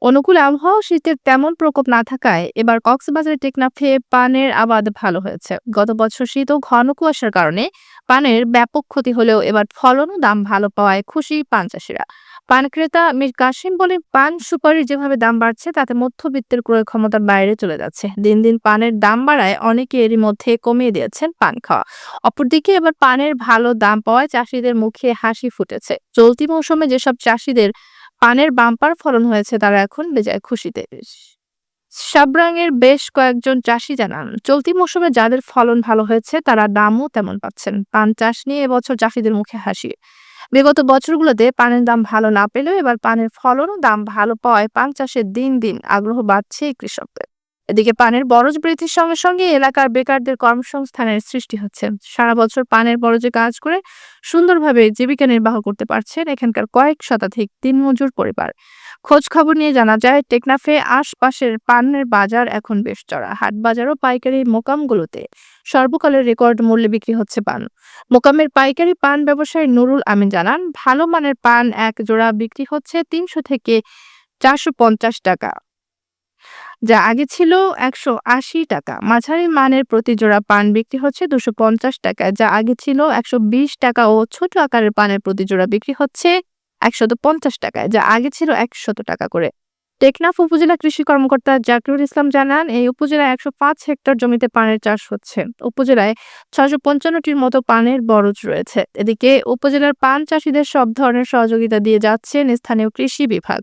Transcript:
অনুকূল আবহাওয়া ও শীতের তেমন প্রকোপ না থাকায় এবার কক্সবাজারের টেকনাফে পানের আবাদ ভালো হয়েছে। গত বছর শীত ও ঘন কুয়াশার কারণে পানের ব্যাপক ক্ষতি হলেও এবার ফলন ও দাম ভালো পাওয়ায় খুশি পান চাষিরা। পান ক্রেতা মীর কাসিম বলে, পান সুপারির যেভাবে দাম বাড়ছে তাতে মধ্যবিত্তের ক্রয় ক্ষমতার বাইরে চলে যাচ্ছে। দিন দিন পানের দাম বাড়ায় অনেকে এরই মধ্যে কমিয়ে দিয়েছেন পান খাওয়া। অপরদিকে এবার পানের ভালো দাম পাওয়ায় চাষিদের মুখে হাসি ফুটেছে। চলতি মৌসুমে যেসব চাষিদের পানের বাম্পার ফলন হয়েছে তারা এখন বেজায় খুশিতে। সাবরাঙের বেশ কয়েকজন চাষী জানান, চলতি মৌসুমে যাদের ফলন ভালো হয়েছে তারা দামও তেমন পাচ্ছেন। পান চাষ নিয়ে এবছর চাষীদের মুখে হাসি। বিগত বছরগুলোতে পানের দাম ভালো না পেলেও এবার পানের ফলন ও দাম ভালো পাওয়ায় পান চাষে দিন দিন আগ্রহ বাড়ছে এই কৃষকদের। এদিকে পানের বরজ বৃদ্ধির সঙ্গে সঙ্গে এলাকার বেকারদের কর্মসংস্থানের সৃষ্টি হচ্ছে। সারা বছর পানের বরজে কাজ করে সুন্দরভাবে জীবিকা নির্বাহ করতে পারছেন এখানকার কয়েক শতাধিক দিনমজুর পরিবার। খোঁজ খবর নিয়ে জানা যায়, টেকনাফে আশপাশের পানের বাজার এখন বেশ চড়া। হাট বাজার ও পাইকারি মোকামগুলোতে সর্বকালের রেকর্ড মূল্যে বিক্রি হচ্ছে পান। মোকামের পাইকারি পান ব্যবসায়ী নুরুল আমিন জানান, ভালো মানের পান এক জোড়া বিক্রি হচ্ছে ৩০০ থেকে ৪৫০ টাকা, যা আগে ছিল ১৮০ টাকা। মাঝারি মানের প্রতি জোড়া পান বিক্রি হচ্ছে ২৫০ টাকা, যা আগে ছিল ১২০ টাকা ও ছোট আকারের পানের প্রতি জোড়া বিক্রি হচ্ছে ১৫০ টাকায়, যা আগে ছিল ১০০ টাকা করে। টেকনাফ উপজেলা কৃষি কর্মকর্তা জাকিরুল ইসলাম জানান, এই উপজেলায় ১০৫ হেক্টর জমিতে পানের চাষ হচ্ছে। উপজেলায় ৬৫৫টির মতো পানের বরজ রয়েছে। এদিকে উপজেলার পান চাষীদের সব ধরনের সহযোগিতা দিয়ে যাচ্ছেন স্থানীয় কৃষি বিভাগ।